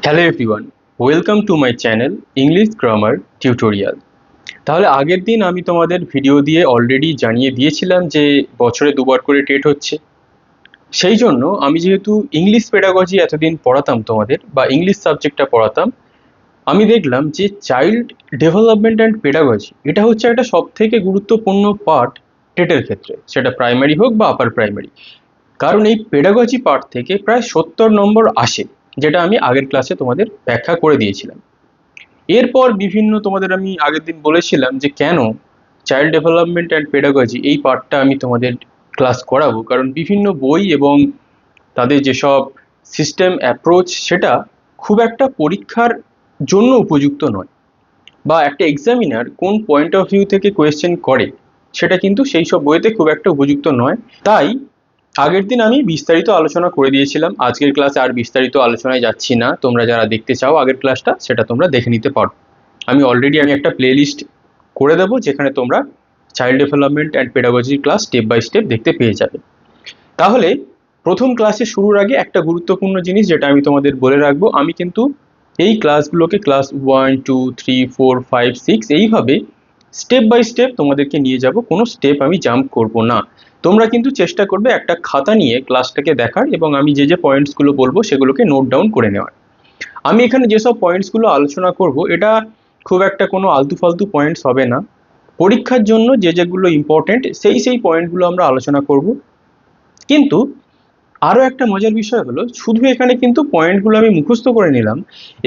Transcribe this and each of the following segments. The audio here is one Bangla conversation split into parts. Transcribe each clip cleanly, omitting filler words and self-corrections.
Hello everyone, welcome to my channel English grammar tutorial. তাহলে আগের দিন আমি তোমাদের ভিডিও দিয়ে অলরেডি জানিয়ে দিয়েছিলাম যে বছরে দুবার করে টেট হচ্ছে। সেই জন্য আমি যেহেতু ইংলিশ পেডাগজি এতদিন পড়াতাম তোমাদের বা ইংলিশ সাবজেক্টটা পড়াতাম, আমি দেখলাম যে চাইল্ড ডেভেলপমেন্ট অ্যান্ড পেডাগজি এটা হচ্ছে একটা সব থেকে গুরুত্বপূর্ণ পার্ট টেটের ক্ষেত্রে, সেটা প্রাইমারি হোক বা আপার প্রাইমারি। কারণ এই পেডাগজি পার্ট থেকে প্রায় 70 নম্বর আসে, যেটা আমি আগের ক্লাসে তোমাদের ব্যাখ্যা করে দিয়েছিলাম। এরপর বিভিন্ন তোমাদের আমি আগের দিন বলেছিলাম যে কেন চাইল্ড ডেভেলপমেন্ট অ্যান্ড পেডাগজি এই পার্টটা আমি তোমাদের ক্লাস করাবো, কারণ বিভিন্ন বই এবং তাদের যেসব সিস্টেম অ্যাপ্রোচ সেটা খুব একটা পরীক্ষার জন্য উপযুক্ত নয়, বা একটা এক্সামিনার কোন পয়েন্ট অফ ভিউ থেকে কোয়েশ্চেন করে সেটা কিন্তু সেই সব বইতে খুব একটা উপযুক্ত নয়। তাই আগের দিন আমি বিস্তারিত আলোচনা করে দিয়েছিলাম, আজকের ক্লাসে আর বিস্তারিত আলোচনায় যাচ্ছি না। তোমরা যারা দেখতে চাও আগের ক্লাসটা, সেটা তোমরা দেখে নিতে পারো। আমি একটা প্লে লিস্ট করে দেবো যেখানে তোমরা চাইল্ড ডেভেলপমেন্ট অ্যান্ড পেডাগজির ক্লাস স্টেপ বাই স্টেপ দেখতে পেয়ে যাবে। তাহলে প্রথম ক্লাসে শুরুর আগে একটা গুরুত্বপূর্ণ জিনিস যেটা আমি তোমাদের বলে রাখবো, আমি কিন্তু এই ক্লাসগুলোকে ক্লাস 1 2 3 4 5 6 এইভাবে স্টেপ বাই স্টেপ তোমাদেরকে নিয়ে যাব, কোনো স্টেপ আমি জাম্প করব না। তোমরা কিন্তু চেষ্টা করবে একটা খাতা নিয়ে ক্লাসটাকে দেখার এবং আমি যে যে পয়েন্টসগুলো বলবো সেগুলোকে নোট ডাউন করে নেওয়ার। আমি এখানে যেসব পয়েন্টসগুলো আলোচনা করব এটা খুব একটা কোনো আলতু ফালতু পয়েন্টস হবে না। পরীক্ষার জন্য যে যেগুলো ইম্পর্টেন্ট সেই পয়েন্টগুলো আমরা আলোচনা করব। কিন্তু আরও একটা মজার বিষয় হলো, শুধু এখানে কিন্তু পয়েন্টগুলো আমি মুখস্থ করে নিলাম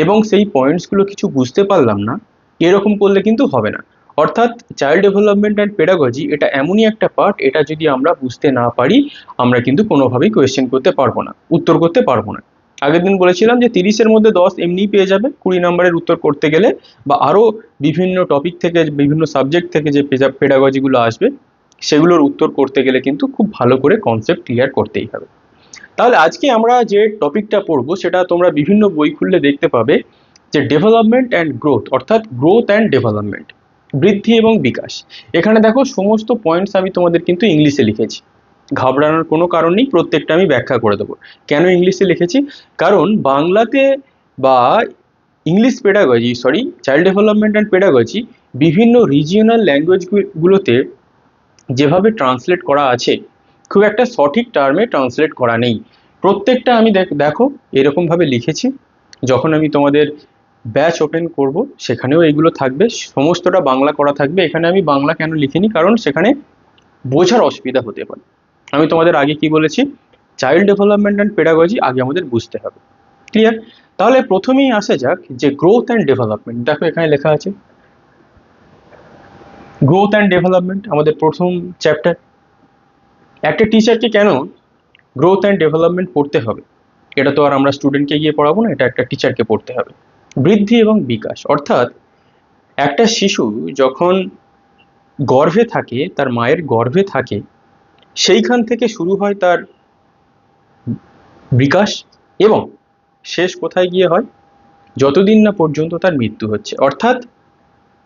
এবং সেই পয়েন্টসগুলো কিছু বুঝতে পারলাম না, এরকম করলে কিন্তু হবে না। অর্থাৎ চাইল্ড ডেভেলপমেন্ট অ্যান্ড পেডাগজি এটা এমনই একটা পার্ট, এটা যদি আমরা বুঝতে না পারি আমরা কিন্তু কোনোভাবেই কোয়েশ্চেন করতে পারবো না, উত্তর করতে পারবো না। আগের দিন বলেছিলাম যে 30-এর মধ্যে 10 এমনিই পেয়ে যাবে 20 নম্বরের উত্তর করতে গেলে, বা আরও বিভিন্ন টপিক থেকে বিভিন্ন সাবজেক্ট থেকে যে পেডাগজিগুলো আসবে সেগুলোর উত্তর করতে গেলে কিন্তু খুব ভালো করে কনসেপ্ট ক্লিয়ার করতেই হবে। তাহলে আজকে আমরা যে টপিকটা পড়বো সেটা তোমরা বিভিন্ন বই খুললে দেখতে পাবে যে ডেভেলপমেন্ট অ্যান্ড গ্রোথ, অর্থাৎ গ্রোথ অ্যান্ড ডেভেলপমেন্ট, বৃদ্ধি এবং বিকাশ। এখানে দেখো সমস্ত পয়েন্টস আমি তোমাদের কিন্তু ইংলিশে লিখেছি, ঘাবড়ানোর কোনো কারণ নেই, প্রত্যেকটা আমি ব্যাখ্যা করে দেবো। কেন ইংলিশে লিখেছি? কারণ বাংলাতে বা চাইল্ড ডেভেলপমেন্ট অ্যান্ড পেডাগজি বিভিন্ন রিজিওনাল ল্যাঙ্গুয়েজগুলোতে যেভাবে ট্রান্সলেট করা আছে খুব একটা সঠিক টার্মে ট্রান্সলেট করা নেই। প্রত্যেকটা আমি দেখো এরকমভাবে লিখেছি। যখন আমি তোমাদের ব্যাচ ওপেন করব সেখানেও এইগুলো থাকবে, সমস্তটা বাংলা করা থাকবে। এখানে আমি বাংলা কেন লিখিনি, কারণ সেখানে বোঝার অসুবিধা হতে পারে। আমি তোমাদের আগে কি বলেছি, চাইল্ড ডেভেলপমেন্ট অ্যান্ড পেডাগজি আগে আমাদের বুঝতে হবে। ক্লিয়ার? তাহলে প্রথমেই আসা যাক যে গ্রোথ অ্যান্ড ডেভেলপমেন্ট। দেখো এখানে লেখা আছে গ্রোথ অ্যান্ড ডেভেলপমেন্ট, আমাদের প্রথম চ্যাপ্টার। একটা টিচারকে কেন গ্রোথ অ্যান্ড ডেভেলপমেন্ট পড়তে হবে? এটা তো আর আমরা স্টুডেন্টকে গিয়ে পড়াবো না, এটা একটা টিচারকে পড়তে হবে। বৃদ্ধি এবং বিকাশ, অর্থাৎ একটা শিশু যখন গর্ভে থাকে, তার মায়ের গর্ভে থাকে, সেইখান থেকে শুরু হয় তার বিকাশ, এবং শেষ কোথায় গিয়ে হয়? যতদিন না পর্যন্ত তার মৃত্যু হচ্ছে। অর্থাৎ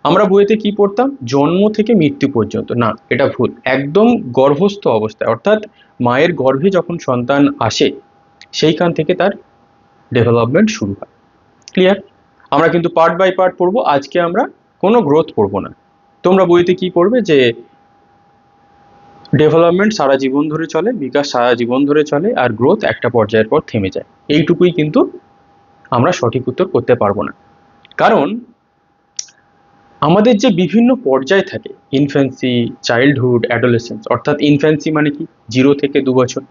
আমরা বইতে কি পড়তাম, জন্ম থেকে মৃত্যু পর্যন্ত, না এটা ভুল, একদম গর্ভস্থ অবস্থায়, অর্থাৎ মায়ের গর্ভে যখন সন্তান আসে সেইখান থেকে তার ডেভেলপমেন্ট শুরু হয়। ক্লিয়ার? আমরা কিন্তু পার্ট বাই পার্ট পড়বো, আজকে আমরা কোনো গ্রোথ পড়বো না। তোমরা বইতে কি পড়বে যে ডেভেলপমেন্ট সারা জীবন ধরে চলে, বিকাশ সারা জীবন ধরে চলে, আর গ্রোথ একটা পর্যায়ের পর থেমে যায়। এইটুকুই কিন্তু আমরা সঠিক উত্তর করতে পারবো না। কারণ আমাদের যে বিভিন্ন পর্যায় থাকে, ইনফ্যান্সি, চাইল্ডহুড, অ্যাডোলেসেন্স, অর্থাৎ ইনফ্যান্সি মানে কি 0 থেকে 2 বছর,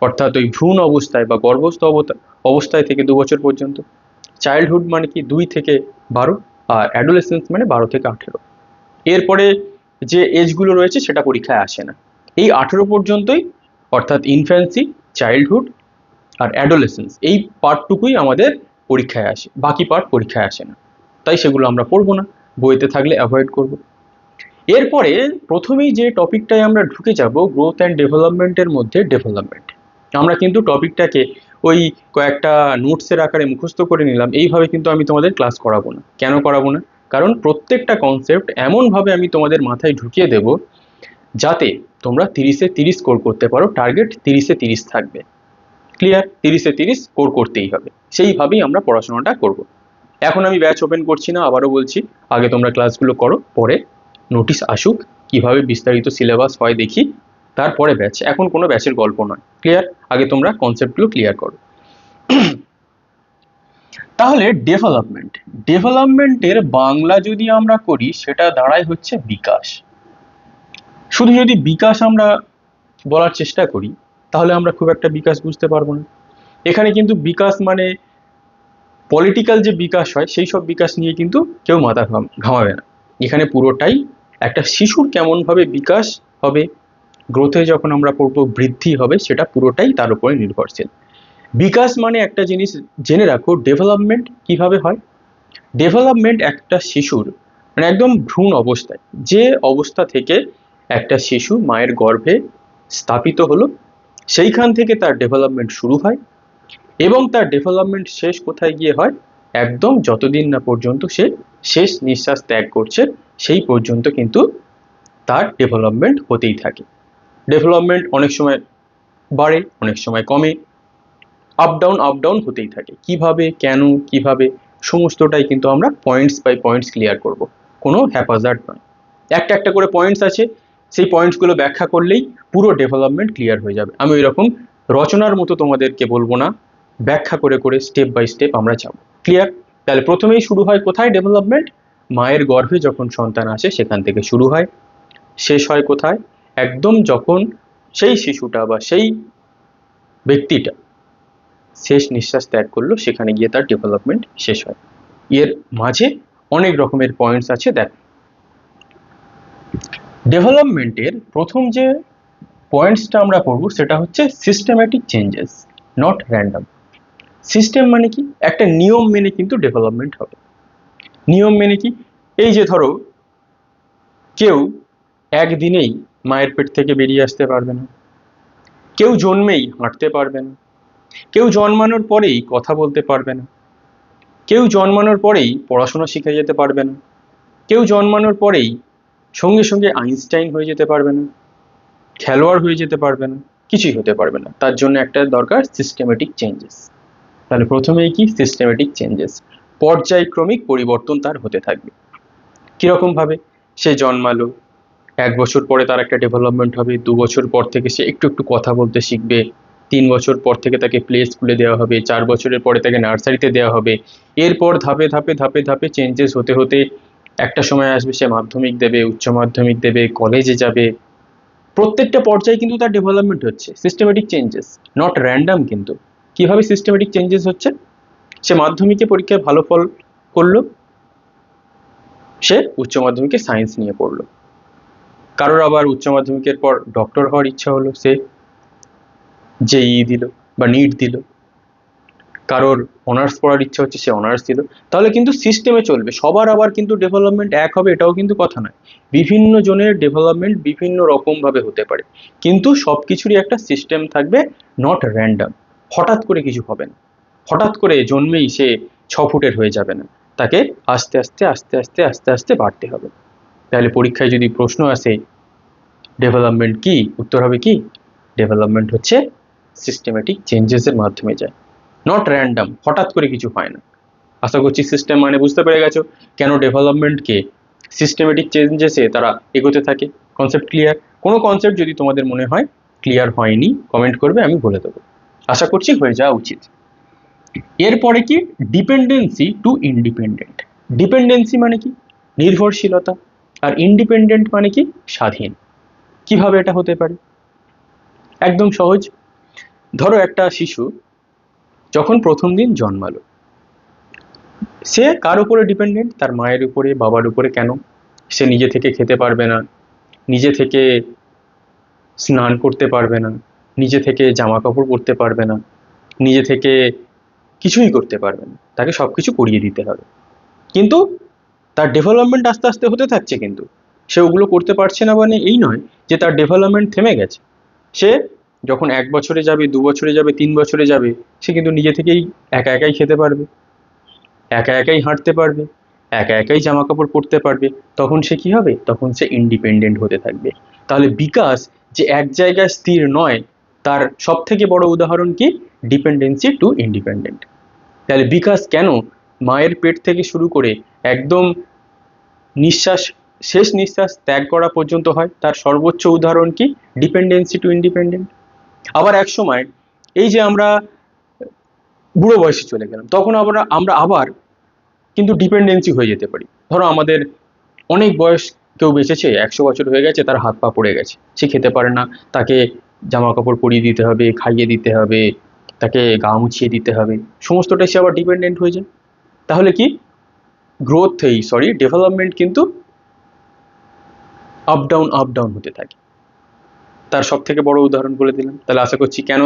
অর্থাৎ ওই ভ্রূণ অবস্থায় বা গর্ভস্থ অবস্থায় থেকে 2 বছর পর্যন্ত। চাইল্ডহুড মানে কি 2 থেকে 12, আর অ্যাডোলেসেন্স মানে 12 থেকে 18। এরপরে যে এজগুলো রয়েছে সেটা পরীক্ষায় আসে না। এই 18 পর্যন্তই, অর্থাৎ ইনফ্যান্সি, চাইল্ডহুড আর অ্যাডোলেসেন্স, এই পার্টটুকুই আমাদের পরীক্ষায় আসে, বাকি পার্ট পরীক্ষায় আসে না। তাই সেগুলো আমরা পড়বো না, বইতে থাকলে অ্যাভয়েড করব। এরপরে প্রথমেই যে টপিকটায় আমরা ঢুকে যাব, গ্রোথ অ্যান্ড ডেভেলপমেন্টের মধ্যে ডেভেলপমেন্ট। আমরা কিন্তু টপিকটাকে ওই কয়েকটা নোটসের আকারে মুখস্থ করে নিলাম, এইভাবে কিন্তু আমি তোমাদের ক্লাস করাবো না। কেন করাবো না? কারণ প্রত্যেকটা কনসেপ্ট এমনভাবে আমি তোমাদের মাথায় ঢুকিয়ে দেব যাতে তোমরা 30-এ 30 স্কোর করতে পারো, টার্গেট 30-এ 30 থাকবে। ক্লিয়ার? 30-এ 30 স্কোর করতেই হবে, সেইভাবেই আমরা পড়াশোনাটা করব। এখন আমি ব্যাচ ওপেন করছি না, আবারও বলছি, আগে তোমরা ক্লাসগুলো করো, পরে নোটিশ আসুক, কিভাবে বিস্তারিত সিলেবাস হয় দেখি, তারপরে ব্যাচ। এখন কোনো ব্যাচের গল্প নয়, ক্লিয়ার? আগে তোমরা কনসেপ্টগুলো ক্লিয়ার করো। তাহলে ডেভেলপমেন্টের বাংলা যদি আমরা করি, সেটা দাঁড়ায় হচ্ছে বিকাশ। শুধু যদি বিকাশ আমরা বলার চেষ্টা করি, তাহলে আমরা খুব একটা বিকাশ বুঝতে পারবো না। এখানে কিন্তু বিকাশ মানে পলিটিক্যাল যে বিকাশ হয়, সেই সব বিকাশ নিয়ে কিন্তু কেউ মাথা ঘামাবে না। এখানে পুরোটাই একটা শিশুর কেমনভাবে বিকাশ হবে, গ্রোথে যখন আমরা পড়বো বৃদ্ধি হবে, সেটা পুরোটাই তার উপরে নির্ভরশীল। বিকাশ মানে একটা জিনিস জেনে রাখো, ডেভেলপমেন্ট কিভাবে হয়। ডেভেলপমেন্ট একটা শিশুর মানে একদম ভ্রূণ অবস্থায়, যে অবস্থা থেকে একটা শিশু মায়ের গর্ভে স্থাপিত হলো, সেইখান থেকে তার ডেভেলপমেন্ট শুরু হয়, এবং তার ডেভেলপমেন্ট শেষ কোথায় গিয়ে হয়, একদম যতদিন না পর্যন্ত সে শেষ নিঃশ্বাস ত্যাগ করছে, সেই পর্যন্ত কিন্তু তার ডেভেলপমেন্ট হতেই থাকে। ডেভেলপমেন্ট অনেক সময় বাড়ে, অনেক সময় কমে, আপ ডাউন হতেই থাকে। কিভাবে, কেন, কিভাবে, সমস্তটাই কিন্তু আমরা পয়েন্টস বাই পয়েন্টস ক্লিয়ার করব, কোনো হ্যাপাজার্ড নয়। একটা একটা করে পয়েন্টস আছে, সেই পয়েন্টসগুলো ব্যাখ্যা করলেই পুরো ডেভেলপমেন্ট ক্লিয়ার হয়ে যাবে। আমি ওইরকম রচনার মতো তোমাদেরকে বলবো না, ব্যাখ্যা করে করে স্টেপ বাই স্টেপ আমরা যাব, ক্লিয়ার? তাহলে প্রথমেই শুরু হয় কোথায় ডেভেলপমেন্ট? মায়ের গর্ভে যখন সন্তান আসে সেখান থেকে শুরু হয়। শেষ হয় কোথায়? একদম যখন সেই শিশুটা বা সেই ব্যক্তিটা শেষ নিঃশ্বাস ত্যাগ করলো, সেখানে গিয়ে তার ডেভেলপমেন্ট শেষ হয়। এর মাঝে অনেক রকমের পয়েন্টস আছে। দেখো, ডেভেলপমেন্টের প্রথম যে পয়েন্টসটা আমরা পড়বো, সেটা হচ্ছে systematic changes, not random. System মানে কি? একটা নিয়ম মেনে কিন্তু ডেভেলপমেন্ট হবে। নিয়ম মেনে কি? এই যে ধরো, কেউ একদিনেই মায়ের পেট থেকে বেরিয়ে আসতে পারবে না, কেউ জন্মেই হাঁটতে পারবে না, কেউ জন্মানোর পরেই কথা বলতে পারবে না, কেউ জন্মানোর পরেই পড়াশোনা শিখে যেতে পারবে না, কেউ জন্মানোর পরেই সঙ্গে সঙ্গে আইনস্টাইন হয়ে যেতে পারবে না, খেলোয়াড় হয়ে যেতে পারবে না, কিছুই হতে পারবে না। তার জন্য একটা দরকার সিস্টেমেটিক চেঞ্জেস। তাহলে প্রথমেই কি? সিস্টেমেটিক চেঞ্জেস, পর্যায়ক্রমিক পরিবর্তন তার হতে থাকবে। কিরকম ভাবে? সে জন্মালো, 1 বছর পরে তার একটা ডেভেলপমেন্ট হবে, 2 বছর পর থেকে সে একটু একটু কথা বলতে শিখবে, 3 বছর পর থেকে তাকে প্লে স্কুলে দেওয়া হবে, 4 বছরের পরে তাকে নার্সারিতে দেওয়া হবে, এরপর ধাপে ধাপে ধাপে ধাপে চেঞ্জেস হতে হতে একটা সময় আসবে সে মাধ্যমিক দেবে, উচ্চ মাধ্যমিক দেবে, কলেজে যাবে। প্রত্যেকটা পর্যায়ে কিন্তু তার ডেভেলপমেন্ট হচ্ছে, সিস্টেমেটিক চেঞ্জেস, নট র্যান্ডম। কিন্তু কিভাবে সিস্টেমেটিক চেঞ্জেস হচ্ছে? সে মাধ্যমিকে পরীক্ষায় ভালো ফল করলো, সে উচ্চ মাধ্যমিকে সায়েন্স নিয়ে পড়লো। কারোর আবার উচ্চ মাধ্যমিকের পর ডক্টর হওয়ার ইচ্ছা হলো, সে জেইই দিল বা নিট দিল। কারোর অনার্স পড়ার ইচ্ছা হচ্ছে, সে অনার্স দিল। তাহলে কিন্তু সিস্টেমে চলবে। সবার আবার কিন্তু ডেভেলপমেন্ট এক হবে এটাও কিন্তু কথা নয়। বিভিন্ন জনের ডেভেলপমেন্ট বিভিন্ন রকম ভাবে হতে পারে, কিন্তু সবকিছুরই একটা সিস্টেম থাকবে, নট র্যান্ডম। হঠাৎ করে কিছু হবে না, হঠাৎ করে জন্মেই সে 6 ফুটের হয়ে যাবে না, তাকে আস্তে আস্তে আস্তে আস্তে আস্তে আস্তে বাড়তে হবে। তাহলে পরীক্ষায় যদি প্রশ্ন আসে ডেভেলপমেন্ট কি, উত্তর হবে কি? ডেভেলপমেন্ট হচ্ছে সিস্টেমেটিক চেঞ্জেসের মাধ্যমে যায়, নট র্যান্ডম, হঠাৎ করে কিছু হয় না। আশা করছি সিস্টেম মানে বুঝতে পেরে গেছো, কেন ডেভেলপমেন্টকে সিস্টেমেটিক চেঞ্জেসে তারা এগোতে থাকে। Concept clear? কোনো কনসেপ্ট যদি তোমাদের মনে হয় ক্লিয়ার হয়নি, কমেন্ট করবে, আমি বলে দেবো। আশা করছি হয়ে যাওয়া উচিত। এরপরে কি? Dependency to independent. ডিপেন্ডেন্সি মানে কি? নির্ভরশীলতা। আর ইন্ডিপেন্ডেন্ট মানে কি? স্বাধীন। কিভাবে এটা হতে পারে? একদম সহজ। ধরো একটা শিশু যখন প্রথম দিন জন্মালো, সে কার উপরে ডিপেন্ডেন্ট? তার মায়ের উপরে, বাবার উপরে। কেন? সে নিজে থেকে খেতে পারবে না, নিজে থেকে স্নান করতে পারবে না, নিজে থেকে জামা কাপড় পরতে পারবে না, নিজে থেকে কিছুই করতে পারবে না, তাকে সবকিছু করিয়ে দিতে হবে। কিন্তু তার ডেভেলপমেন্ট আস্তে আস্তে হতে থাকছে, কিন্তু সে ওগুলো করতে পারছে না। মানে এই নয় যে তার ডেভেলপমেন্ট থেমে গেছে। সে যখন 1 বছরে যাবে, 2 বছরে যাবে, 3 বছরে যাবে, সে কিন্তু নিজে থেকেই একা একাই খেতে পারবে, একা একাই হাঁটতে পারবে, একা একাই জামা কাপড় পরতে পারবে। তখন সে কি হবে? তখন সে ইন্ডিপেন্ডেন্ট হতে থাকবে। তাহলে বিকাশ যে এক জায়গায় স্থির নয়, তার সব থেকে বড় উদাহরণ কি? Dependency to independent. তাহলে বিকাশ কেন মায়ের পেট থেকে শুরু করে একদম নিঃশ্বাস, শেষ নিঃশ্বাস ত্যাগ করা পর্যন্ত হয়, তার সর্বোচ্চ উদাহরণ কি? Dependency to independent. আবার এক সময় এই যে আমরা বুড়ো বয়সে চলে গেলাম, তখন আমরা আবার কিন্তু ডিপেন্ডেন্সি হয়ে যেতে পারি। ধরো আমাদের অনেক বয়স, কেউ বেঁচেছে 100 বছর হয়ে গেছে, তার হাত পা পড়ে গেছে, সে খেতে পারে না, তাকে জামা কাপড় পরিয়ে দিতে হবে, খাইয়ে দিতে হবে, তাকে গা মুছিয়ে দিতে হবে, সমস্তটাই সে আবার ডিপেন্ডেন্ট হয়ে যায়। তাহলে কি ডেভেলপমেন্ট কিন্তু আপ ডাউন হতে থাকে। তার সব থেকে বড় উদাহরণ বলে দিলাম। তাহলে আশা করছি কেন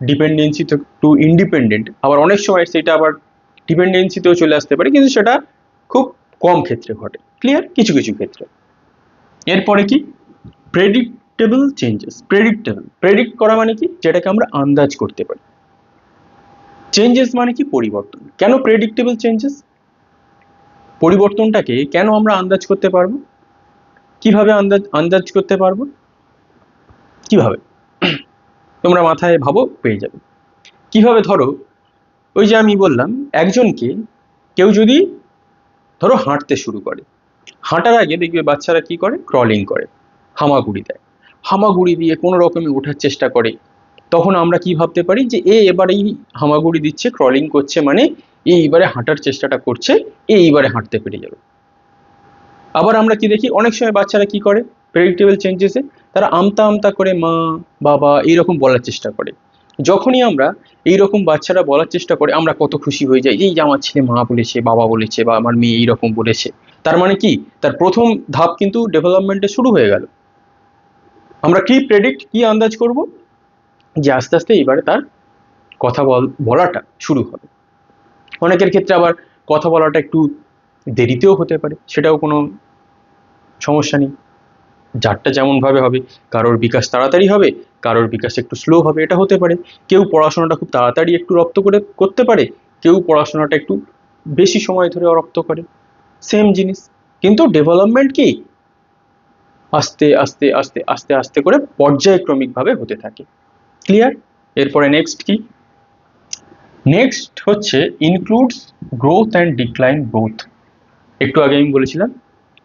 ডিপেন্ডেন্সি টু ইন্ডিপেন্ডেন্ট, আবার অনেক সময় সেটা আবার ডিপেন্ডেন্সিতেও চলে আসতে পারে, কিন্তু সেটা খুব কম ক্ষেত্রে ঘটে। ক্লিয়ার? কিছু কিছু ক্ষেত্রে। এরপরে কি? Predictable changes. প্রেডিক্ট করা মানে কি? যেটাকে আমরা আন্দাজ করতে পারি। চেঞ্জেস মানে কি? পরিবর্তন। কেন প্রেডিক্টেবল চেঞ্জেস? পরিবর্তনটাকে কেন আমরা আন্দাজ করতে পারবো? কিভাবে আন্দাজ করতে পারবো? কিভাবে? তোমরা মাথায় ভাবো, পেয়ে যাবে। কিভাবে? ধরো ওই যে আমি বললাম, একজনকে কেউ যদি ধরো হাঁটতে শুরু করে, হাঁটার আগে দেখবে বাচ্চারা কি করে? ক্রলিং করে, হামাগুড়ি দেয়, হামাগুড়ি দিয়ে কোনো রকমে ওঠার চেষ্টা করে। তখন আমরা কি ভাবতে পারি? যে এবার এই হামাগুড়ি দিচ্ছে, ক্রলিং করছে, মানে এইবারে হাঁটার চেষ্টাটা করছে, এইবারে হাঁটতে পেরে যাবে। আবার আমরা কি দেখি? অনেক সময় বাচ্চারা কি করে প্রেডিক্টেবল চেঞ্জেসে? তারা আমতা আমতা করে মা, বাবা এইরকম বলার চেষ্টা করে। যখনই আমরা এইরকম বাচ্চারা বলার চেষ্টা করে, আমরা কত খুশি হয়ে যাই, এই যে আমার ছেলে মা বলেছে, বাবা বলেছে, বা আমার মেয়ে এইরকম বলেছে। তার মানে কি? তার প্রথম ধাপ কিন্তু ডেভেলপমেন্টে শুরু হয়ে গেল। আমরা কি আন্দাজ করব? যে আস্তে আস্তে এবারে তার কথা বলাটা শুরু হবে। অনেকের ক্ষেত্রে আবার কথা বলাটা একটু দেরিতেও হতে পারে, সেটাও কোনো সমস্যা নেই। যারটা যেমন ভাবে হবে, কারোর বিকাশ তাড়াতাড়ি হবে, কারোর বিকাশ একটু স্লো হবে, এটা হতে পারে। কেউ পড়াশোনাটা খুব তাড়াতাড়ি একটু রপ্ত করতে পারে, কেউ পড়াশোনাটা একটু বেশি সময় ধরে রপ্ত করে। সেম জিনিস, কিন্তু ডেভেলপমেন্ট কি? আস্তে আস্তে আস্তে আস্তে আস্তে করে পর্যায়ক্রমিকভাবে হতে থাকে। ক্লিয়ার? এরপরে নেক্সট কি? নেক্সট হচ্ছে includes growth and decline both. একটু আগে আমি বলেছিলাম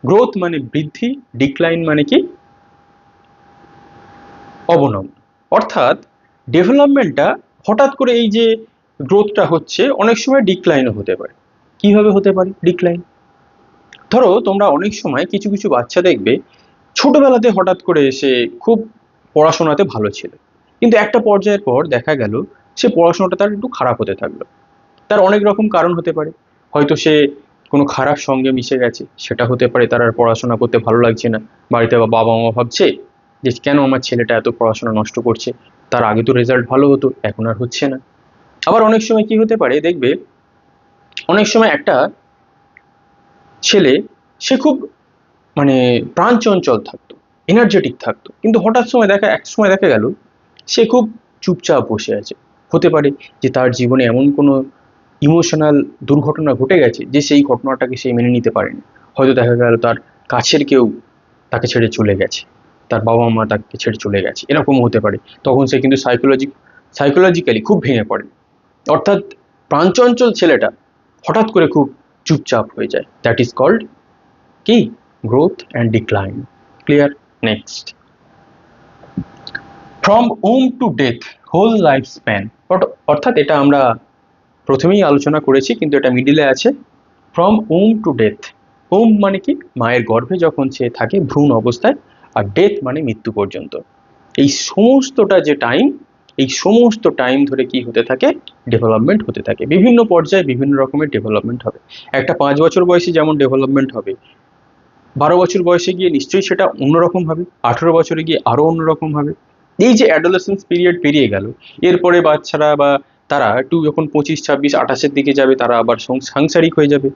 গ্রোথ মানে বৃদ্ধি, ডিক্লাইন মানে কি? অবনমন। অর্থাৎ ডেভেলপমেন্টটা হঠাৎ করে এই যে গ্রোথটা হচ্ছে, অনেক সময় ডিক্লাইনও হতে পারে। কিভাবে হতে পারে ডিক্লাইন? ধরো তোমরা অনেক সময় কিছু কিছু বাচ্চা দেখবে ছোটবেলাতে হঠাৎ করে এসে খুব পড়াশোনাতে ভালো ছিল, কিন্তু একটা পর্যায়ের পর দেখা গেল সে পড়াশোনাটা তার একটু খারাপ হতে থাকলো। তার অনেক রকম কারণ হতে পারে। হয়তো সে কোনো খারাপ সঙ্গে মিশে গেছে, সেটা হতে পারে। তার আর পড়াশোনা করতে ভালো লাগছে না, বাড়িতে বাবা মা ভাবছে যে কেন আমার ছেলেটা এত পড়াশোনা নষ্ট করছে, তার আগে তো রেজাল্ট ভালো হতো, এখন আর হচ্ছে না। আবার অনেক সময় কি হতে পারে, দেখবে অনেক সময় একটা ছেলে, সে খুব মানে প্রাণ চঞ্চল থাকতো, এনার্জেটিক থাকতো, কিন্তু এক সময় দেখা গেল সে খুব চুপচাপ বসে আছে। হতে পারে যে তার জীবনে এমন কোনো ইমোশনাল দুর্ঘটনা ঘটে গেছে যে সেই ঘটনাটাকে সে মেনে নিতে পারেনি। হয়তো দেখা গেল তার কাছের কেউ তাকে ছেড়ে চলে গেছে, তার বাবা মা তাকে ছেড়ে চলে গেছে, এরকম হতে পারে। তখন সে কিন্তু সাইকোলজিক্যালি খুব ভেঙে পড়ে। অর্থাৎ প্রাণচঞ্চল ছেলেটা হঠাৎ করে খুব চুপচাপ হয়ে যায়। দ্যাট ইজ কল্ড কি? Growth and decline. Clear? Next, from womb to death whole life span. অর্থাৎ এটা আমরা প্রথমেই আলোচনা করেছি, কিন্তু এটা মিডিলে আছে। From womb to death. Womb মানে কি? মায়ের গর্ভে যখন সে থাকে ভ্রূণ অবস্থায়, আর ডেথ মানে মৃত্যু পর্যন্ত। এই সমস্তটা যে টাইম, এই সমস্ত টাইম ধরে কি হতে থাকে? ডেভেলপমেন্ট হতে থাকে। বিভিন্ন পর্যায়ে বিভিন্ন রকমের ডেভেলপমেন্ট হবে। একটা 5 বছর বয়সে যেমন ডেভেলপমেন্ট হবে, 12 বছর বয়সে গিয়ে নিশ্চয়ই সেটা অন্যরকম হবে, 18 বছরে গিয়ে আরো অন্যরকম হবে। এই যে অ্যাডোলেসেন্স পিরিয়ড পেরিয়ে গেল, এরপরে বাচ্চারা বা তারা একটু যখন 25, 26, 28-এর দিকে যাবে, তারা আবার সাংসারিক হয়ে যাবে,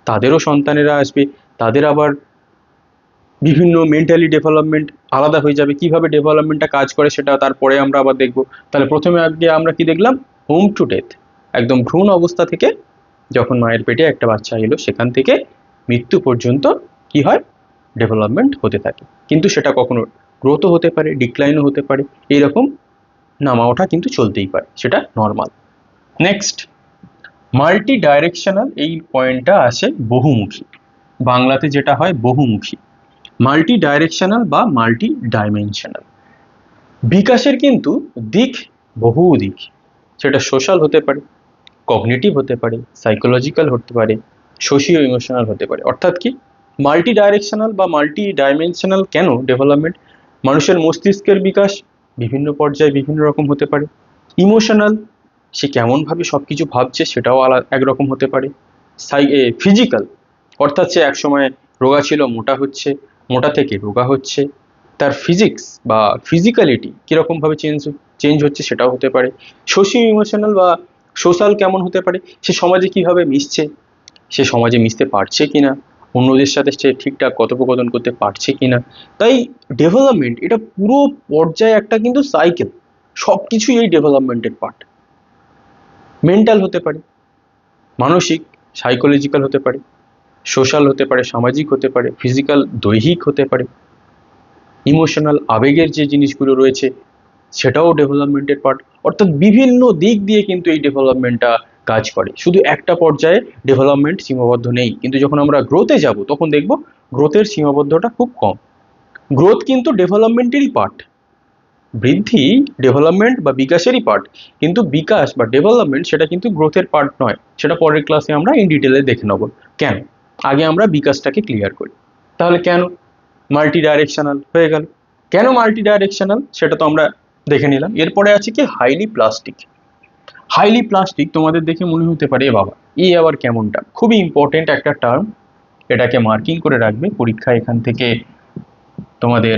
তাদেরও সন্তানেরা আসবে, তাদের আবার বিভিন্ন মেন্টালি ডেভেলপমেন্ট আলাদা হয়ে যাবে। কিভাবে ডেভেলপমেন্টটা কাজ করে সেটা তারপরে আমরা আবার দেখব। তাহলে প্রথমে আগে আমরা কি দেখলাম? হোম টু ডেথ, একদম ভ্রূণ অবস্থা থেকে যখন মায়ের পেটে একটা বাচ্চা এলো, সেখান থেকে মৃত্যু পর্যন্ত কি হয়? ডেভেলপমেন্ট হতে থাকে। কিন্তু সেটা কখনো গ্রোথও হতে পারে, ডিক্লাইনও হতে পারে, এইরকম নামা ওঠা কিন্তু চলতেই পারে, সেটা নর্মাল। নেক্সট, মাল্টি ডাইরেকশনাল, এই পয়েন্টটা আসে বহুমুখী, বাংলাতে যেটা হয় বহুমুখী। মাল্টি ডাইরেকশনাল বা মাল্টি ডাইমেনশনাল বিকাশের কিন্তু দিক বহু দিক, সেটা সোশ্যাল হতে পারে, কগনিটিভ হতে পারে, সাইকোলজিক্যাল হতে পারে, সোশিও ইমোশনাল হতে পারে। অর্থাৎ কি, মাল্টি ডাইরেকশনাল বা মাল্টি ডাইমেনশনাল কেন ডেভেলপমেন্ট? মানুষের মস্তিষ্কের বিকাশ বিভিন্ন পর্যায়ে বিভিন্ন রকম হতে পারে। ইমোশনাল, সে কেমনভাবে সব কিছু ভাবছে সেটাও আলাদা একরকম হতে পারে। ফিজিক্যাল, অর্থাৎ সে একসময় রোগা ছিল, মোটা হচ্ছে, মোটা থেকে রোগা হচ্ছে, তার ফিজিক্স বা ফিজিক্যালিটি কীরকমভাবে চেঞ্জ হচ্ছে সেটাও হতে পারে। সোশিও ইমোশনাল বা সোশ্যাল কেমন হতে পারে, সে সমাজে কিভাবে মিশছে, সে সমাজে মিশতে পারছে কিনা, অন্যদের সাথে সে ঠিকঠাক কথোপকথন করতে পারছে কিনা। তাই ডেভেলপমেন্ট এটা পুরো পর্যায়ে একটা কিন্তু সাইকেল, সব কিছুই এই ডেভেলপমেন্টের পার্ট। মেন্টাল হতে পারে, মানসিক সাইকোলজিক্যাল হতে পারে, সোশ্যাল হতে পারে, সামাজিক হতে পারে, ফিজিক্যাল দৈহিক হতে পারে, ইমোশনাল আবেগের যে জিনিসগুলো রয়েছে সেটাও ডেভেলপমেন্টের পার্ট। অর্থাৎ বিভিন্ন দিক দিয়ে কিন্তু এই ডেভেলপমেন্টটা কাজ করে। শুধু একটা পর্যায়ে ডেভেলপমেন্ট সীমাবদ্ধ নেই, কিন্তু যখন আমরা গ্রোথে যাব তখন দেখব গ্রোথের সীমাবদ্ধতা খুব কম। গ্রোথ কিন্তু ডেভেলপমেন্টেরই পার্ট, বৃদ্ধি ডেভেলপমেন্ট বা বিকাশেরই পার্ট, কিন্তু বিকাশ বা ডেভেলপমেন্ট সেটা কিন্তু গ্রোথের পার্ট নয়। সেটা পরের ক্লাসে আমরা ইন ডিটেলে দেখে নেব কেন। আগে আমরা বিকাশটাকে ক্লিয়ার করি। তাহলে কেন মাল্টি ডাইরেকশনাল হয়ে গেল? কেন মাল্টি ডাইরেকশনাল সেটা তো আমরা দেখে নিলাম। এরপরে আছে কি হাইলি প্লাস্টিক। হাইলি প্লাস্টিক তোমাদের দেখে মনে হতে পারে এ বাবা এই আবার কেমনটা, খুবই ইম্পর্টেন্ট একটা টার্ম, এটাকে মার্কিং করে রাখবে, পরীক্ষা এখান থেকে তোমাদের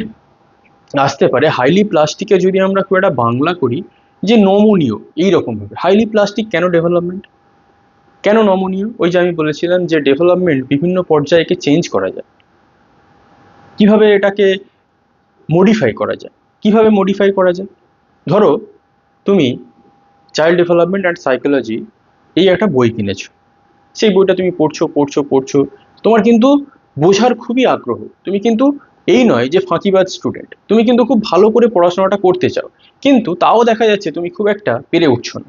আসতে পারে। হাইলি প্লাস্টিকে যদি আমরা খুব একটা বাংলা করি যে নমনীয়, এইরকম ভাবে হাইলি প্লাস্টিক কেন ডেভেলপমেন্ট, কেন নমনীয়? ওই যে আমি বলেছিলাম যে ডেভেলপমেন্ট বিভিন্ন পর্যায়কে চেঞ্জ করা যায়, কিভাবে এটাকে মডিফাই করা যায়, কিভাবে মডিফাই করা যায়। ধরো তুমি চাইল্ড ডেভেলপমেন্ট অ্যান্ড সাইকোলজি এই একটা বই কিনেছো, সেই বইটা তুমি পড়ছো পড়ছো পড়ছো, তোমার কিন্তু বোঝার খুবই আগ্রহ, তুমি কিন্তু এই নয় যে ফাঁকিবাজ স্টুডেন্ট, তুমি কিন্তু খুব ভালো করে পড়াশোনাটা করতে চাও, কিন্তু তাও দেখা যাচ্ছে তুমি খুব একটা পেরে উঠছো না।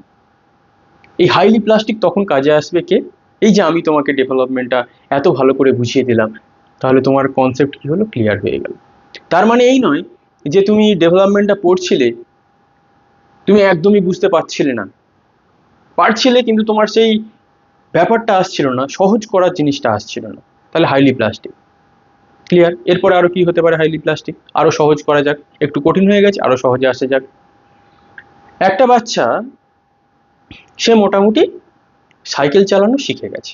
এই হাইলি প্লাস্টিক তখন কাজে আসবে কে? এই যে আমি তোমাকে ডেভেলপমেন্টটা এত ভালো করে বুঝিয়ে দিলাম, তাহলে তোমার কনসেপ্ট কি হলো, ক্লিয়ার হয়ে গেল। তার মানে এই নয় যে তুমি ডেভেলপমেন্টটা পড়ছিলে, তুমি একদমই বুঝতে পারছিলে না, পারছিলে কিন্তু তোমার সেই ব্যাপারটা আসছিল না, সহজ করার জিনিসটা আসছিল না, তাহলে হাইলি প্লাস্টিক। ক্লিয়ার? এরপরে আরো কি হতে পারে হাইলি প্লাস্টিক? আরো সহজ করা যাক, একটু কঠিন হয়ে গেছে, আরো সহজে আসে যাক। একটা বাচ্চা সে মোটামুটি সাইকেল চালানো শিখে গেছে,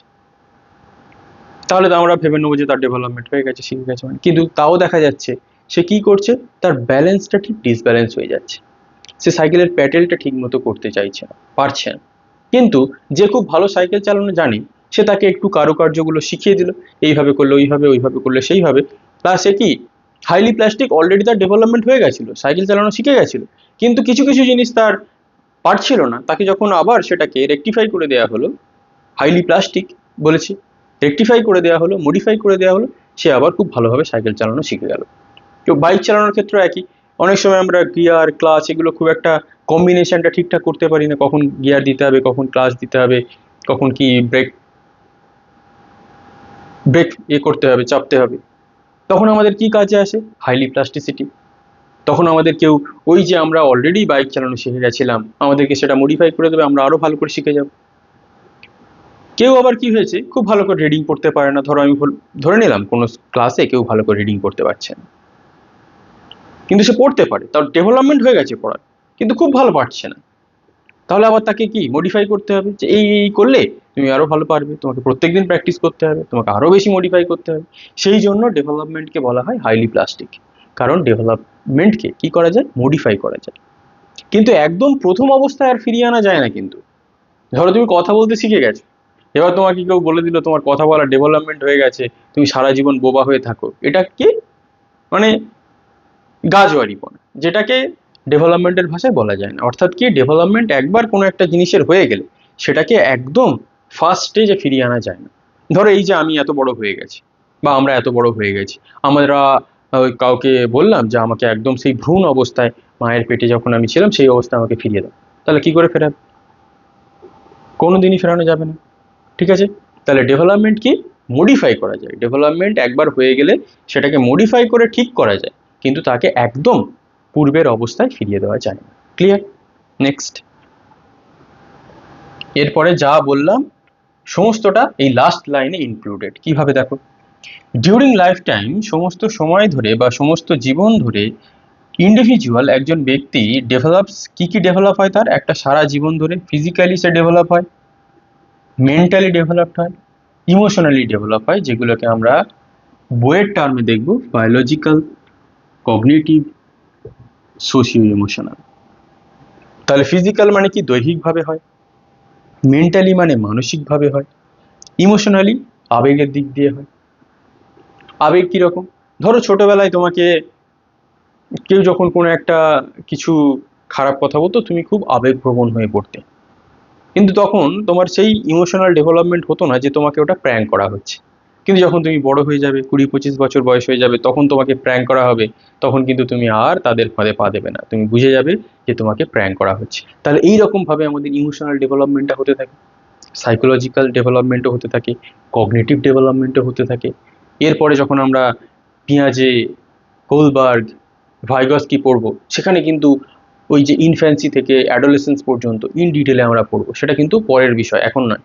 তাহলে তো আমরা ভেবে নেবো যে তার ডেভেলপমেন্ট হয়ে গেছে, শিখে গেছে মানে। কিন্তু তাও দেখা যাচ্ছে সে কি করছে, তার ব্যালেন্সটা ঠিক ডিসব্যালেন্স হয়ে যাচ্ছে, সে সাইকেলের প্যাডেলটা ঠিক মতো করতে চাইছে না, পারছে না। কিন্তু যে খুব ভালো সাইকেল চালানো জানে, সে তাকে একটু কারুকার্যগুলো শিখিয়ে দিল, এইভাবে করলে ওইভাবে, ওইভাবে করলে সেইভাবে, তা সে কি হাইলি প্লাস্টিক অলরেডি তার ডেভেলপমেন্ট হয়ে গেছিল, সাইকেল চালানো শিখে গেছিল, কিন্তু কিছু কিছু জিনিস তার পারছিল না, তাকে যখন আবার সেটাকে রেকটিফাই করে দেওয়া হলো, হাইলি প্লাস্টিক বলেছি, রেকটিফাই করে দেওয়া হলো, মডিফাই করে দেওয়া হলো, সে আবার খুব ভালোভাবে সাইকেল চালানো শিখে গেল। তো বাইক চালানোর ক্ষেত্রে একই, অনেক সময় আমরা গিয়ার ক্লাচ এগুলো খুব একটা কম্বিনেশনটা ঠিকঠাক করতে পারি না, কখন গিয়ার দিতে হবে, কখন ক্লাচ দিতে হবে, কখন কি ব্রেক ব্রেক করতে হবে, চাপতে হবে, তখন আমাদের কি কাজে আসে? Highly plasticity. তখন আমাদের কেউ, ওই যে আমরা অলরেডি বাইক চালানো শিখে গেছিলাম, আমাদেরকে সেটা মডিফাই করে দেবে, আমরা আরো ভালো করে শিখে যাব। কেউ আবার কি হয়েছে, খুব ভালো করে রিডিং পড়তে পারে না, ধরো আমি ধরে নিলাম কোনো ক্লাসে কেউ ভালো করে রিডিং পড়তে পারছে না, কিন্তু সে পড়তে পারে, তার ডেভেলপমেন্ট হয়ে গেছে পড়ার, কিন্তু খুব ভালো পারছে না, তাহলে আবার তাকে কি মডিফাই করতে হবে, যে এই করলে তুমি আরো ভালো পারবে, তোমাকে প্রত্যেকদিন প্র্যাকটিস করতে হবে, তোমাকে আরো বেশি মডিফাই করতে হবে। সেই জন্য ডেভেলপমেন্টকে বলা হয় হাইলি প্লাস্টিক, কারণ ডেভেলপমেন্টকে কি করা যায়, মডিফাই করা যায়। কিন্তু একদম প্রথম অবস্থায় আর ফিরিয়ে আনা যায় না কিন্তু। ধরো তুমি কথা বলতে শিখে গেছো, এবার তোমাকে কেউ বলে দিল তোমার কথা বলা ডেভেলপমেন্ট হয়ে গেছে, তুমি সারা জীবন বোবা হয়ে থাকো, এটা কি মানে গাজওয়ারিপনা, যেটাকে ডেভেলপমেন্টের ভাষায় বলা যায় না। অর্থাৎ কি, ডেভেলপমেন্ট একবার কোনো একটা জিনিসের হয়ে গেলে সেটাকে একদম ফার্স্ট স্টেজে ফিরিয়ে আনা যায় না। ধরো এই যে আমি এত বড় হয়ে গেছি, বা আমরা এত বড় হয়ে গেছি, আমরা কাউকে বললাম যে আমাকে একদম সেই ভ্রূণ অবস্থায়, মায়ের পেটে যখন আমি ছিলাম সেই অবস্থায় আমাকে ফিরিয়ে দাও, তাহলে কি করে ফেরাবে? কোনোদিনই ফেরানো যাবে না। ঠিক আছে, তাহলে ডেভেলপমেন্ট কি? মডিফাই করা যায়। ডেভেলপমেন্ট একবার হয়ে গেলে সেটাকে মডিফাই করে ঠিক করা যায়, কিন্তু তাকে একদম পূর্বের অবস্থায় ফিরিয়ে দেওয়া যায় না। ক্লিয়ার? নেক্সট, এরপরে যা বললাম সমস্তটা এই লাস্ট লাইনে ইনক্লুডেড। কিভাবে দেখো, ডিউরিং লাইফ টাইম, সমস্ত সময় ধরে বা সমস্ত জীবন ধরে ইন্ডিভিজুয়াল, একজন ব্যক্তি ডেভেলপস, কি ডেভেলপ হয় তার? একটা সারা জীবন ধরে ফিজিক্যালি সে ডেভেলপ হয়, মেন্টালি ডেভেলপড হয়, ইমোশনালি ডেভেলপ হয়, যেগুলোকে আমরা বইয়ের টার্মে দেখব বায়োলজিক্যাল, কগনিটিভ, সোশিও ইমোশনাল। তাহলে ফিজিক্যাল মানে কি? দৈহিকভাবে হয়। মেন্টালি মানে মানসিকভাবে হয়। ইমোশনালি আবেগের দিক দিয়ে হয়। আবেগ কিরকম? ধরো ছোটবেলায় তোমাকে কেউ যখন কোনো একটা কিছু খারাপ কথা বলতো, তুমি খুব আবেগপ্রবণ হয়ে পড়তে, কিন্তু তখন তোমার সেই ইমোশনাল ডেভেলপমেন্ট হতো না যে তোমাকে ওটা প্র্যাঙ্ক করা হচ্ছে। কিন্তু যখন তুমি বড় হয়ে যাবে, 20-25 বছর বয়স হয়ে যাবে, তখন তোমাকে প্র্যাঙ্ক করা হবে, তখন কিন্তু তুমি আর তাদের ফাঁদে পা দেবে না, তুমি বুঝে যাবে যে তোমাকে প্র্যাঙ্ক করা হচ্ছে। তাহলে এইরকম ভাবে আমাদের ইমোশনাল ডেভেলপমেন্টটা হতে থাকে, সাইকোলজিক্যাল ডেভেলপমেন্টও হতে থাকে, কগনিটিভ ডেভেলপমেন্টও হতে থাকে। এরপরে যখন আমরা পিঁয়াজে, কোলবার্গ, ভাইগস্কি পড়বো, সেখানে কিন্তু ওই যে ইনফ্যান্সি থেকে অ্যাডোলেসেন্স পর্যন্ত ইন ডিটেলে আমরা পড়বো, সেটা কিন্তু পরের বিষয়, এখন নয়।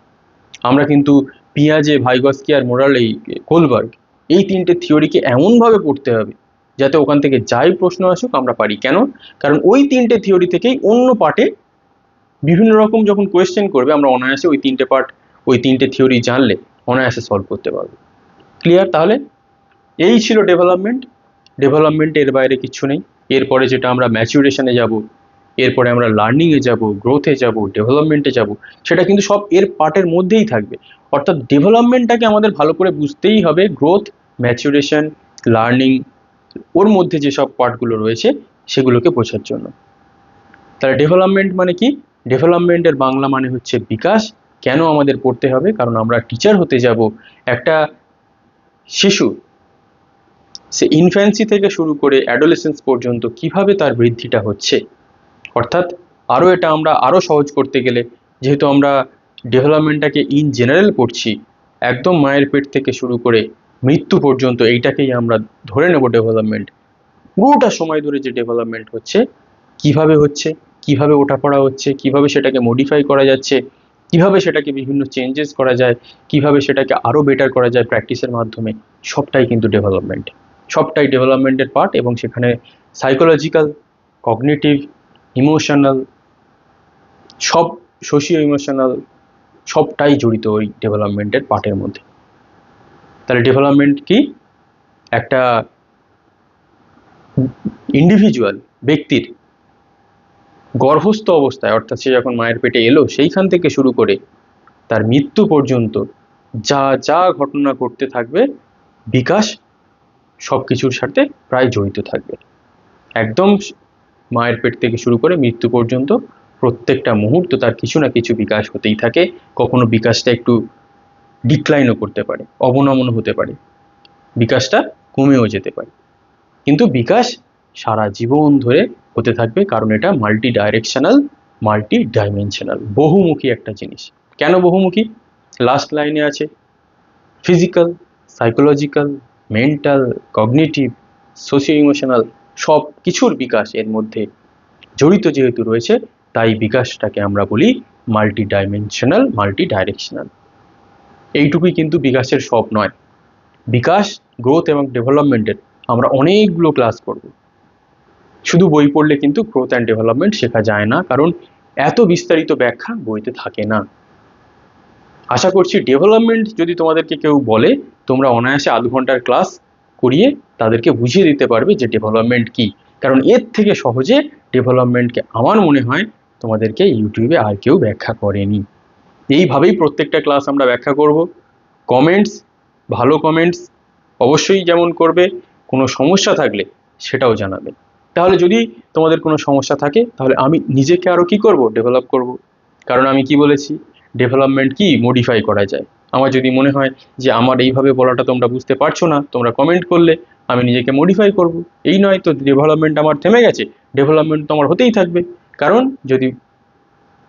আমরা কিন্তু পিঁয়াজে, ভাইগস্কি আর মোরালেই, কোলবার্গ, এই তিনটে থিওরিকে এমনভাবে পড়তে হবে যাতে ওখান থেকে যাই প্রশ্ন আসুক আমরা পারি। কেন? কারণ ওই তিনটে থিওরি থেকেই অন্য পার্টে বিভিন্ন রকম যখন কোয়েশ্চেন করবে, আমরা অনায়াসে ওই তিনটে পার্ট, ওই তিনটে থিওরি জানলে অনায়াসে সলভ করতে পারবো। ক্লিয়ার? তাহলে এই ছিল ডেভেলপমেন্ট। ডেভেলপমেন্ট এর বাইরে কিচ্ছু নেই। এরপরে যেটা আমরা ম্যাচুরেশনে যাব, এরপরে আমরা লার্নিংয়ে যাব, গ্রোথে যাব, ডেভেলপমেন্টে যাব, সেটা কিন্তু সব এর পার্টের মধ্যেই থাকবে। অর্থাৎ ডেভেলপমেন্টটাকে আমাদের ভালো করে বুঝতেই হবে, গ্রোথ, ম্যাচুরেশন, লার্নিং, ওর মধ্যে যেসব পার্টগুলো রয়েছে সেগুলোকে বোঝার জন্য। তাহলে ডেভেলপমেন্ট মানে কি? ডেভেলপমেন্টের বাংলা মানে হচ্ছে বিকাশ। কেন আমাদের পড়তে হবে? কারণ আমরা টিচার হতে যাব। একটা শিশু সে ইনফ্যান্সি থেকে শুরু করে অ্যাডোলেসেন্স পর্যন্ত কিভাবে তার বৃদ্ধিটা হচ্ছে, অর্থাৎ আরও এটা আমরা আরও সহজ করতে গেলে, যেহেতু আমরা ডেভেলপমেন্টটাকে ইন জেনারেল পড়ছি, একদম মায়ের পেট থেকে শুরু করে মৃত্যু পর্যন্ত এইটাকেই আমরা ধরে নেব ডেভেলপমেন্ট। পুরোটা সময় ধরে যে ডেভেলপমেন্ট হচ্ছে, কিভাবে ওঠাপড়া হচ্ছে, কিভাবে সেটাকে মডিফাই করা যাচ্ছে, কিভাবে সেটাকে বিভিন্ন চেঞ্জেস করা যায়, কিভাবে সেটাকে আরও বেটার করা যায় প্র্যাকটিসের মাধ্যমে, সবটাই কিন্তু ডেভেলপমেন্ট, সবটাই ডেভেলপমেন্টের পার্ট। এবং সেখানে সাইকোলজিক্যাল, কগনিটিভ, ইমোশনাল, সব, সোশিও ইমোশনাল, সবটাই জড়িত ওই ডেভেলপমেন্টের পার্টের মধ্যে। তাহলে ডেভেলপমেন্ট কি? একটা ইন্ডিভিজুয়াল ব্যক্তির গর্ভস্থ অবস্থায়, অর্থাৎ সে যখন মায়ের পেটে এলো সেইখান থেকে শুরু করে তার মৃত্যু পর্যন্ত যা যা ঘটনা ঘটতে থাকবে, বিকাশ সব কিছুর সাথে প্রায় জড়িত থাকবে। একদম মায়ের পেট থেকে শুরু করে মৃত্যু পর্যন্ত প্রত্যেকটা মুহূর্ত তার কিছু না কিছু বিকাশ হতেই থাকে। কখনো বিকাশটা একটু ডিক্লাইনও করতে পারে, অবনমন হতে পারে, বিকাশটা কমেও যেতে পারে, কিন্তু বিকাশ সারা জীবন ধরে হতে থাকবে, কারণ এটা মাল্টি ডাইরেকশনাল, মাল্টি ডাইমেনশনাল, বহুমুখী একটা জিনিস। কেন বহুমুখী? লাস্ট লাইনে আছে physical, psychological, mental, cognitive, socio emotional, সব কিছুর বিকাশ এর মধ্যে জড়িত যেহেতু রয়েছে, তাই বিকাশটাকে আমরা বলি মাল্টি ডাইমেনশনাল, মাল্টি ডাইরেকশনাল। এইটুকুই কিন্তু বিকাশের সব নয়। বিকাশ, গ্রোথ এবং ডেভেলপমেন্টের আমরা অনেকগুলো ক্লাস করব। শুধু বই পড়লে কিন্তু গ্রোথ অ্যান্ড ডেভেলপমেন্ট শেখা যায় না, কারণ এত বিস্তারিত ব্যাখ্যা বইতে থাকে না। আশা করছি ডেভেলপমেন্ট যদি তোমাদেরকে কেউ বলে, তোমরা অনায়াসে আধ ঘন্টার ক্লাস করিয়ে তাদেরকে বুঝিয়ে দিতে পারবে যে ডেভেলপমেন্ট কি। কারণ এর থেকে সহজে ডেভেলপমেন্টকে আমার মনে হয় তোমাদেরকে ইউটিউবে আর কেউ ব্যাখ্যা করেনি। এইভাবেই প্রত্যেকটা ক্লাস আমরা ব্যাখ্যা করব। কমেন্টস, ভালো কমেন্টস অবশ্যই যেমন করবে, কোনো সমস্যা থাকলে সেটাও জানাবে। তাহলে যদি তোমাদের কোনো সমস্যা থাকে, তাহলে আমি নিজেকে আরও কি করব? ডেভেলপ করব। কারণ আমি কি বলেছি, ডেভেলপমেন্ট কি মডিফাই করা যায়। আমার যদি মনে হয় যে আমার এইভাবে বলাটা তোমরা বুঝতে পারছো না, তোমরা কমেন্ট করলে আমি নিজেকে মডিফাই করব। এই নয় তো ডেভেলপমেন্ট আমার থেমে গেছে, ডেভেলপমেন্ট তো আমার হতেই থাকবে। কারণ যদি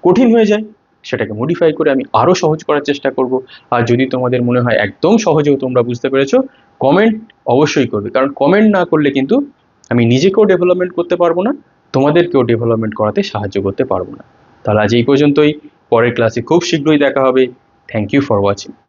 কঠিন হয়ে যায় সেটাকে মডিফাই করে আমি আরও সহজ করার চেষ্টা করব। আর যদি তোমাদের মনে হয় একদম সহজেও তোমরা বুঝতে পেরেছো, কমেন্ট অবশ্যই করবে, কারণ কমেন্ট না করলে কিন্তু আমি নিজেকেও ডেভেলপমেন্ট করতে পারবো না, তোমাদেরকেও ডেভেলপমেন্ট করাতে সাহায্য করতে পারবো না। তাহলে আজ এই পর্যন্তই, পরের ক্লাসে খুব শীঘ্রই দেখা হবে। Thank you for watching.